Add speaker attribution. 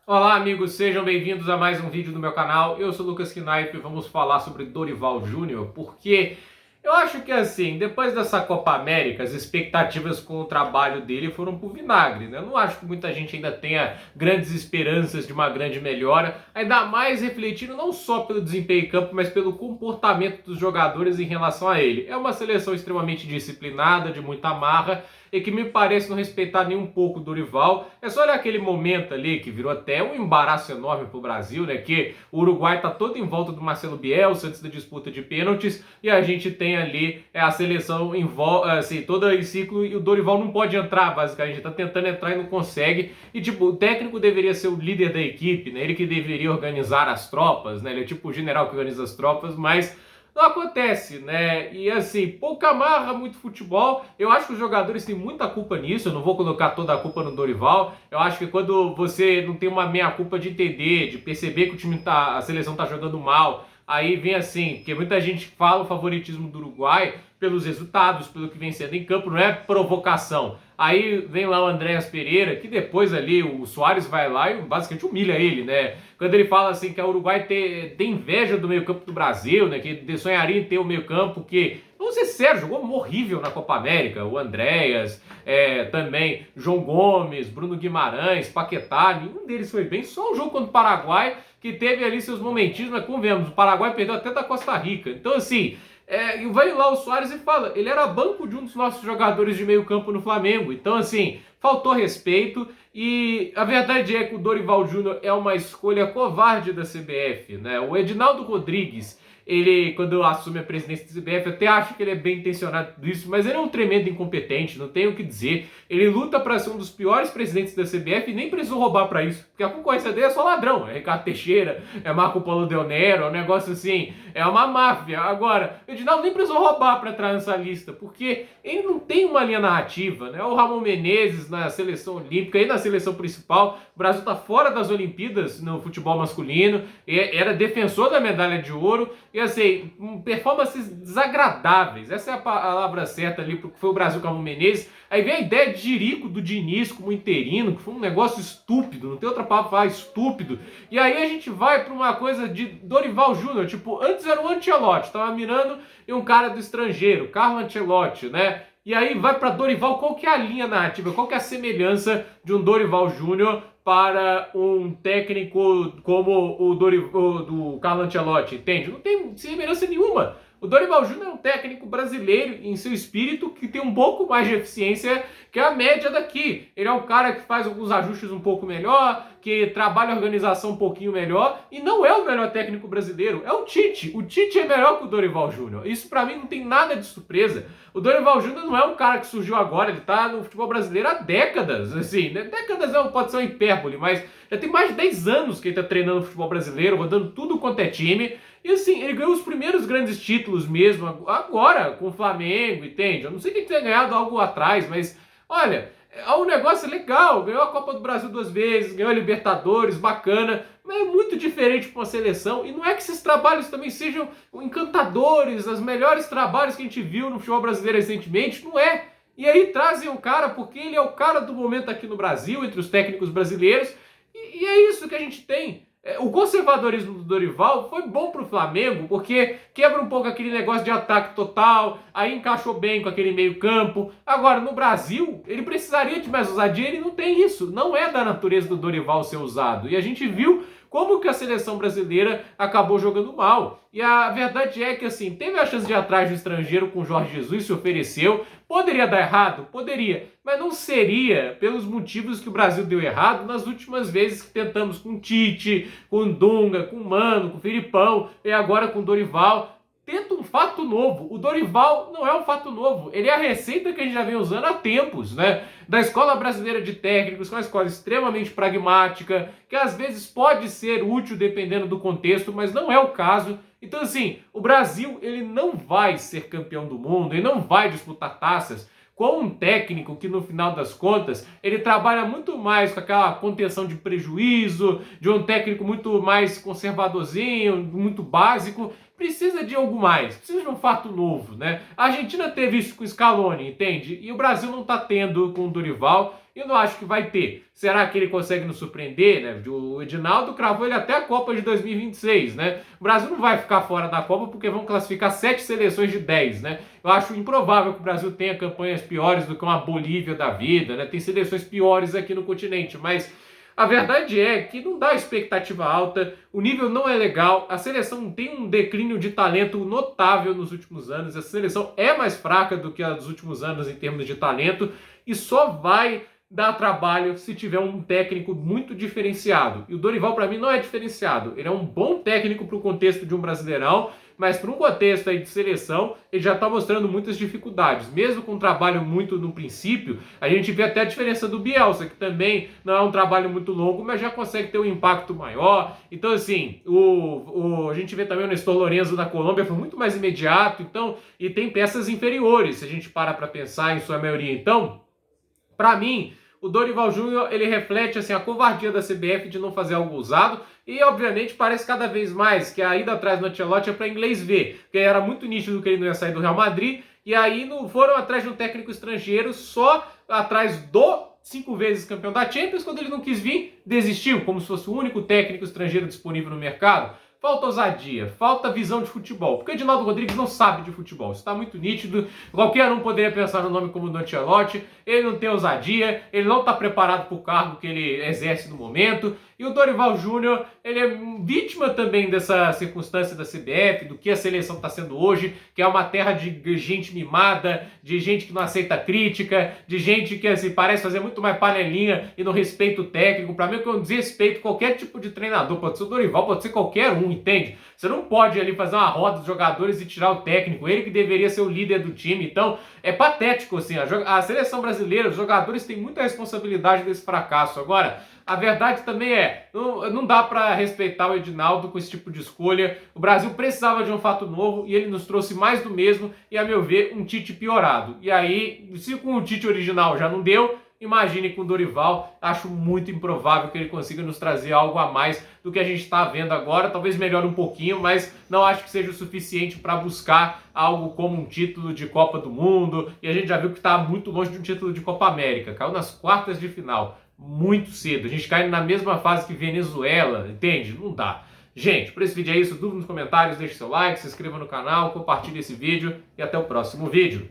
Speaker 1: Olá, amigos, sejam bem-vindos a mais um vídeo do meu canal. Eu sou o Lucas Knaip e vamos falar sobre Dorival Júnior, porque eu acho que assim, depois dessa Copa América, as expectativas com o trabalho dele foram pro vinagre, né? Eu não acho que muita gente ainda tenha grandes esperanças de uma grande melhora, ainda mais refletindo não só pelo desempenho em campo, mas pelo comportamento dos jogadores em relação a ele. É uma seleção extremamente disciplinada, de muita marra, e que me parece não respeitar nem um pouco o Dorival. É só olhar aquele momento ali que virou até um embaraço enorme pro Brasil, né? Que o Uruguai tá todo em volta do Marcelo Bielsa antes da disputa de pênaltis e a gente tem ali a seleção em assim, toda em ciclo e o Dorival não pode entrar, basicamente. Tá tentando entrar e não consegue. E tipo, o técnico deveria ser o líder da equipe, né? Ele que deveria organizar as tropas, né? Ele é tipo o general que organiza as tropas, mas não acontece, né? E assim, pouca marra, muito futebol. Eu acho que os jogadores têm muita culpa nisso. Eu não vou colocar toda a culpa no Dorival. Eu acho que quando você não tem uma meia-culpa de entender, de perceber que o time tá, a seleção tá jogando mal, aí vem assim, porque muita gente fala o favoritismo do Uruguai pelos resultados, pelo que vem sendo em campo, não é provocação. Aí vem lá o Andréas Pereira, que depois ali o Soares vai lá e basicamente humilha ele, né? Quando ele fala assim que o Uruguai tem inveja do meio-campo do Brasil, né? Que sonharia em ter o meio-campo que, vamos ser sérios, jogou horrível na Copa América. O Andréas, também João Gomes, Bruno Guimarães, Paquetá, nenhum deles foi bem. Só o jogo contra o Paraguai que teve ali seus momentinhos, mas convenhamos, o Paraguai perdeu até da Costa Rica. Então assim, e vai lá o Soares e fala, ele era banco de um dos nossos jogadores de meio campo no Flamengo. Então assim, faltou respeito e a verdade é que o Dorival Júnior é uma escolha covarde da CBF, né? O Edinaldo Rodrigues, ele, quando assume a presidência da CBF, eu até acho que ele é bem intencionado tudo isso, mas ele é um tremendo incompetente, não tenho o que dizer. Ele luta para ser um dos piores presidentes da CBF e nem precisou roubar para isso, porque a concorrência dele é só ladrão. É Ricardo Teixeira, é Marco Polo Del Nero, é um negócio assim, é uma máfia. Agora, o Edinaldo nem precisou roubar para entrar nessa lista, porque ele não tem uma linha narrativa, né? O Ramon Menezes na seleção olímpica e na seleção principal, o Brasil está fora das Olimpíadas no futebol masculino, era defensor da medalha de ouro, e assim, performances desagradáveis, essa é a palavra certa ali, porque foi o Brasil com o Ramon Menezes. Aí vem a ideia de Jirico do Diniz como interino, que foi um negócio estúpido, não tem outra palavra pra falar, estúpido. E aí a gente vai pra uma coisa de Dorival Júnior, tipo, antes era o Ancelotti, tava mirando em um cara do estrangeiro, Carlo Ancelotti, né? E aí vai para Dorival, qual que é a linha narrativa, qual que é a semelhança de um Dorival Júnior para um técnico como o Dorival, do Carlo Ancelotti, entende? Não tem semelhança nenhuma. O Dorival Júnior é um técnico brasileiro em seu espírito que tem um pouco mais de eficiência que a média daqui. Ele é um cara que faz alguns ajustes um pouco melhor, que trabalha a organização um pouquinho melhor e não é o melhor técnico brasileiro, é o Tite. O Tite é melhor que o Dorival Júnior. Isso para mim não tem nada de surpresa. O Dorival Júnior não é um cara que surgiu agora, ele tá no futebol brasileiro há décadas, assim, né? Décadas pode ser uma hipérbole, mas já tem mais de 10 anos que ele tá treinando o futebol brasileiro, rodando tudo quanto é time. E assim, ele ganhou os primeiros grandes títulos mesmo, agora, com o Flamengo, entende? Eu não sei quem tenha ganhado algo atrás, mas, olha, é um negócio legal. Ganhou a Copa do Brasil 2 vezes, ganhou a Libertadores, bacana, mas é muito diferente para uma seleção. E não é que esses trabalhos também sejam encantadores, os melhores trabalhos que a gente viu no futebol brasileiro recentemente, não é. E aí trazem o cara porque ele é o cara do momento aqui no Brasil, entre os técnicos brasileiros, e é isso que a gente tem. O conservadorismo do Dorival foi bom pro Flamengo, porque quebra um pouco aquele negócio de ataque total, aí encaixou bem com aquele meio campo. Agora, no Brasil, ele precisaria de mais ousadia, ele não tem isso. Não é da natureza do Dorival ser usado. E a gente viu como que a seleção brasileira acabou jogando mal. E a verdade é que, assim, teve a chance de ir atrás do estrangeiro com o Jorge Jesus, se ofereceu. Poderia dar errado? Poderia. Mas não seria pelos motivos que o Brasil deu errado nas últimas vezes que tentamos com Tite, com Dunga, com Mano, com Filipão e agora com Dorival. Tenta um fato novo. O Dorival não é um fato novo. Ele é a receita que a gente já vem usando há tempos, né? Da Escola Brasileira de Técnicos, que é uma escola extremamente pragmática, que às vezes pode ser útil dependendo do contexto, mas não é o caso. Então, assim, o Brasil, ele não vai ser campeão do mundo, ele não vai disputar taças com um técnico que, no final das contas, ele trabalha muito mais com aquela contenção de prejuízo, de um técnico muito mais conservadorzinho, muito básico. Precisa de algo mais, precisa de um fato novo, né? A Argentina teve isso com o Scaloni, entende? E o Brasil não tá tendo com o Dorival. e não acho que vai ter. Será que ele consegue nos surpreender, né? O Edinaldo cravou ele até a Copa de 2026, né? O Brasil não vai ficar fora da Copa porque vão classificar 7 seleções de 10, né? Eu acho improvável que o Brasil tenha campanhas piores do que uma Bolívia da vida, né? Tem seleções piores aqui no continente, mas a verdade é que não dá expectativa alta, o nível não é legal, a seleção tem um declínio de talento notável nos últimos anos, a seleção é mais fraca do que a dos últimos anos em termos de talento e só vai dar trabalho se tiver um técnico muito diferenciado. E o Dorival, para mim, não é diferenciado. Ele é um bom técnico para o contexto de um Brasileirão, mas para um contexto aí de seleção, ele já está mostrando muitas dificuldades. Mesmo com um trabalho muito no princípio, a gente vê até a diferença do Bielsa, que também não é um trabalho muito longo, mas já consegue ter um impacto maior. Então, assim, a gente vê também o Nestor Lorenzo da Colômbia, foi muito mais imediato, então, e tem peças inferiores, se a gente para pensar em sua maioria. Então, para mim, o Dorival Júnior, ele reflete assim, a covardia da CBF de não fazer algo ousado e, obviamente, parece cada vez mais que a ida atrás do Ancelotti é para inglês ver, porque era muito nítido que ele não ia sair do Real Madrid e aí não foram atrás de um técnico estrangeiro só atrás do 5 vezes campeão da Champions, quando ele não quis vir, desistiu, como se fosse o único técnico estrangeiro disponível no mercado. Falta ousadia, falta visão de futebol, porque o Edinaldo Rodrigues não sabe de futebol, isso está muito nítido, qualquer um poderia pensar no nome como o do Ancelotti, ele não tem ousadia, ele não está preparado para o cargo que ele exerce no momento, e o Dorival Júnior, ele é vítima também dessa circunstância da CBF, do que a seleção está sendo hoje, que é uma terra de gente mimada, de gente que não aceita crítica, de gente que assim, parece fazer muito mais panelinha e não respeita o técnico. Para mim, eu desrespeito qualquer tipo de treinador, pode ser o Dorival, pode ser qualquer um, entende? Você não pode ali fazer uma roda dos jogadores e tirar o técnico, ele que deveria ser o líder do time. Então, é patético, assim, a seleção brasileira, os jogadores têm muita responsabilidade desse fracasso. Agora, a verdade também não dá para respeitar o Edinaldo com esse tipo de escolha. O Brasil precisava de um fato novo e ele nos trouxe mais do mesmo e, a meu ver, um Tite piorado. E aí, se com o Tite original já não deu, imagine com o Dorival. Acho muito improvável que ele consiga nos trazer algo a mais do que a gente está vendo agora. Talvez melhore um pouquinho, mas não acho que seja o suficiente para buscar algo como um título de Copa do Mundo. E a gente já viu que está muito longe de um título de Copa América. Caiu nas quartas de final. Muito cedo. A gente cai na mesma fase que Venezuela, entende? Não dá. Gente, por esse vídeo é isso. Dúvida nos comentários, deixe seu like, se inscreva no canal, compartilhe esse vídeo e até o próximo vídeo.